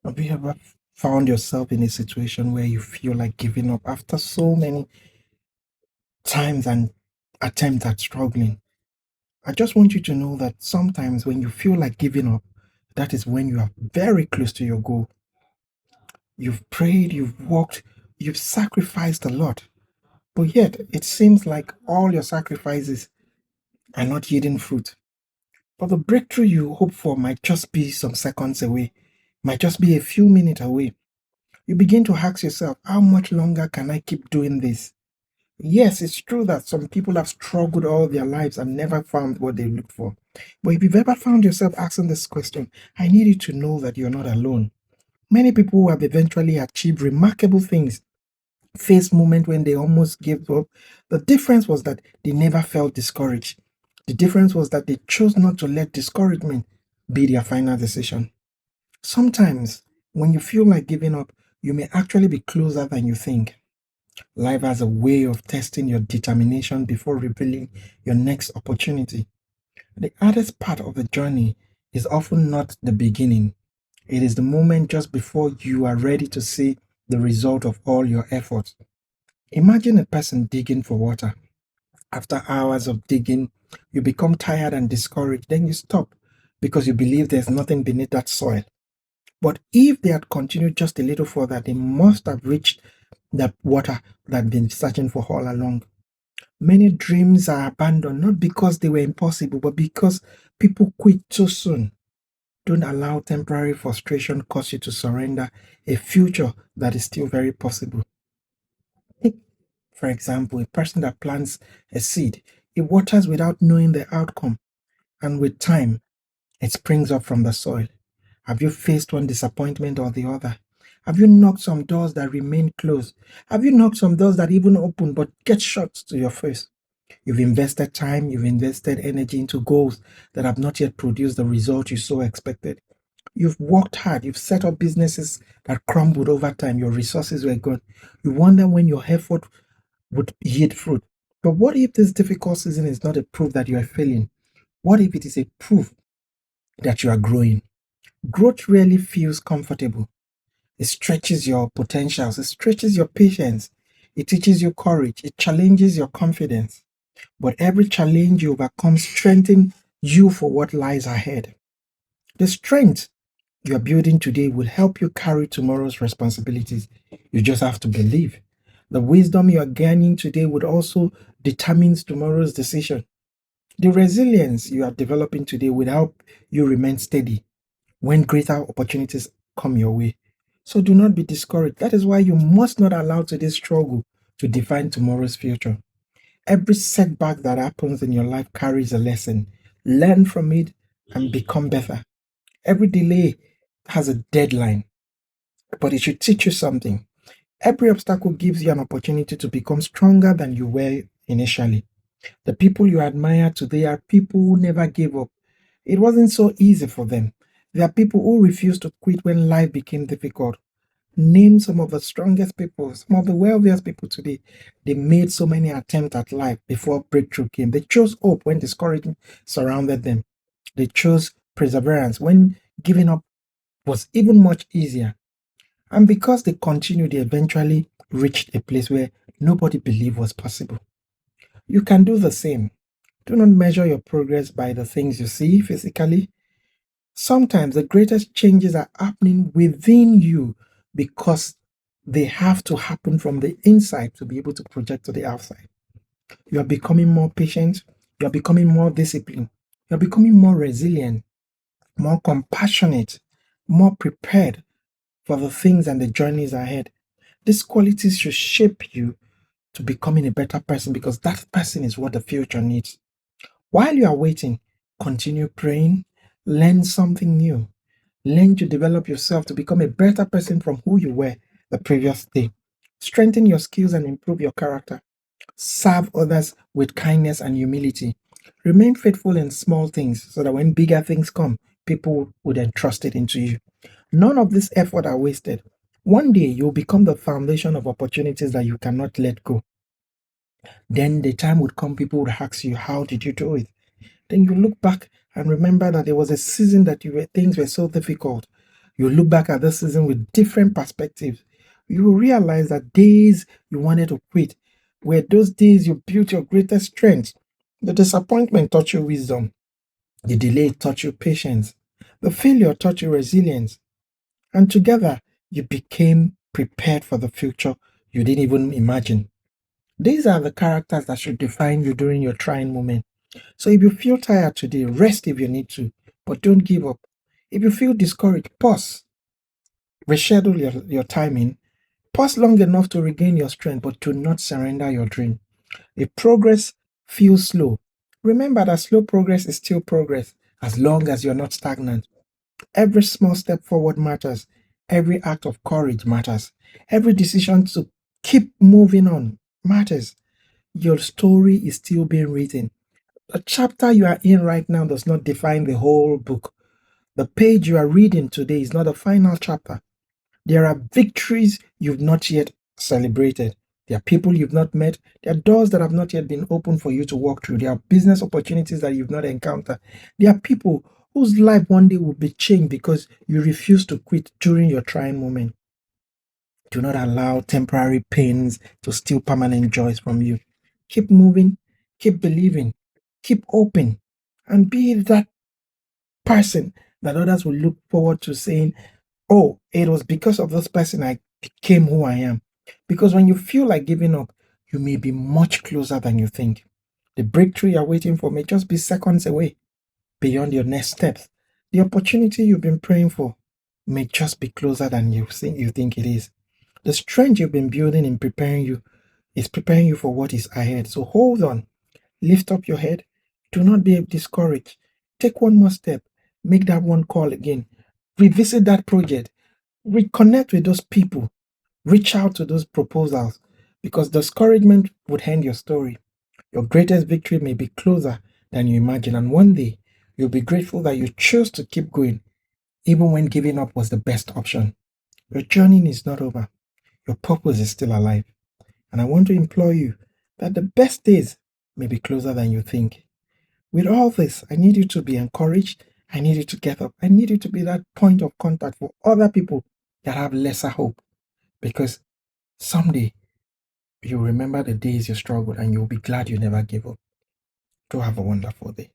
Have you ever found yourself in a situation where you feel like giving up after so many times and attempts at struggling? I just want you to know that sometimes when you feel like giving up, that is when you are very close to your goal. You've prayed, you've walked, you've sacrificed a lot, but yet it seems like all your sacrifices are not yielding fruit. But the breakthrough you hope for might just be some seconds away, might just be a few minutes away. You begin to ask yourself, how much longer can I keep doing this? Yes, it's true that some people have struggled all their lives and never found what they looked for. But if you've ever found yourself asking this question, I need you to know that you're not alone. Many people who have eventually achieved remarkable things faced moments when they almost gave up. The difference was that they never felt discouraged. The difference was that they chose not to let discouragement be their final decision. Sometimes, when you feel like giving up, you may actually be closer than you think. Life has a way of testing your determination before revealing your next opportunity. The hardest part of the journey is often not the beginning, it is the moment just before you are ready to see the result of all your efforts. Imagine a person digging for water. After hours of digging, you become tired and discouraged, then you stop because you believe there's nothing beneath that soil. But if they had continued just a little further, they must have reached that water that had been searching for all along. Many dreams are abandoned not because they were impossible, but because people quit too soon. Don't allow temporary frustration cause you to surrender a future that is still very possible. Take, for example, a person that plants a seed. It waters without knowing the outcome, and with time, it springs up from the soil. Have you faced one disappointment or the other? Have you knocked some doors that remain closed? Have you knocked some doors that even open but get shut to your face? You've invested time, you've invested energy into goals that have not yet produced the result you so expected. You've worked hard, you've set up businesses that crumbled over time, your resources were gone. You wonder when your effort would yield fruit. But what if this difficult season is not a proof that you are failing? What if it is a proof that you are growing? Growth rarely feels comfortable. It stretches your potentials, it stretches your patience, it teaches you courage, it challenges your confidence. But every challenge you overcome strengthens you for what lies ahead. The strength you are building today will help you carry tomorrow's responsibilities. You just have to believe. The wisdom you are gaining today would also determine tomorrow's decision. The resilience you are developing today will help you remain steady when greater opportunities come your way. So do not be discouraged. That is why you must not allow today's struggle to define tomorrow's future. Every setback that happens in your life carries a lesson. Learn from it and become better. Every delay has a deadline, but it should teach you something. Every obstacle gives you an opportunity to become stronger than you were initially. The people you admire today are people who never gave up. It wasn't so easy for them. They are people who refused to quit when life became difficult. Name some of the strongest people, some of the wealthiest people today. They made so many attempts at life before breakthrough came. They chose hope when discouragement surrounded them. They chose perseverance when giving up was even much easier. And because they continued, they eventually reached a place where nobody believed was possible. You can do the same. Do not measure your progress by the things you see physically. Sometimes the greatest changes are happening within you because they have to happen from the inside to be able to project to the outside. You are becoming more patient, you are becoming more disciplined, you are becoming more resilient, more compassionate, more prepared for the things and the journeys ahead. These qualities should shape you to becoming a better person because that person is what the future needs. While you are waiting, continue praying, learn something new, learn to develop yourself to become a better person from who you were the previous day. Strengthen your skills and improve your character. Serve others with kindness and humility. Remain faithful in small things so that when bigger things come, people would entrust it into you. None of this effort are wasted. One day you'll become the foundation of opportunities that you cannot let go. Then the time would come, people would ask you, how did you do it? Then you look back and remember that there was a season that things were so difficult. You look back at this season with different perspectives. You will realize that days you wanted to quit were those days you built your greatest strength. The disappointment taught you wisdom. The delay taught you patience. The failure taught you resilience. And together, you became prepared for the future you didn't even imagine. These are the characters that should define you during your trying moment. So if you feel tired today, rest if you need to, but don't give up. If you feel discouraged, pause, reschedule your timing, pause long enough to regain your strength, but do not surrender your dream. If progress feels slow, remember that slow progress is still progress as long as you're not stagnant. Every small step forward matters. Every act of courage matters. Every decision to keep moving on matters. Your story is still being written. The chapter you are in right now does not define the whole book. The page you are reading today is not the final chapter. There are victories you've not yet celebrated. There are people you've not met. There are doors that have not yet been opened for you to walk through. There are business opportunities that you've not encountered. There are people whose life one day will be changed because you refuse to quit during your trying moment. Do not allow temporary pains to steal permanent joys from you. Keep moving, keep believing, keep open, and be that person that others will look forward to saying, oh, it was because of this person I became who I am. Because when you feel like giving up, you may be much closer than you think. The breakthrough you're waiting for may just be seconds away beyond your next steps. The opportunity you've been praying for may just be closer than you think it is. The strength you've been building in preparing you is preparing you for what is ahead. So hold on, lift up your head. Do not be discouraged. Take one more step. Make that one call again. Revisit that project. Reconnect with those people. Reach out to those proposals because discouragement would end your story. Your greatest victory may be closer than you imagine, and one day you'll be grateful that you chose to keep going, even when giving up was the best option. Your journey is not over, your purpose is still alive. And I want to implore you that the best days may be closer than you think. With all this, I need you to be encouraged. I need you to get up. I need you to be that point of contact for other people that have lesser hope. Because someday you'll remember the days you struggled and you'll be glad you never gave up. Do have a wonderful day.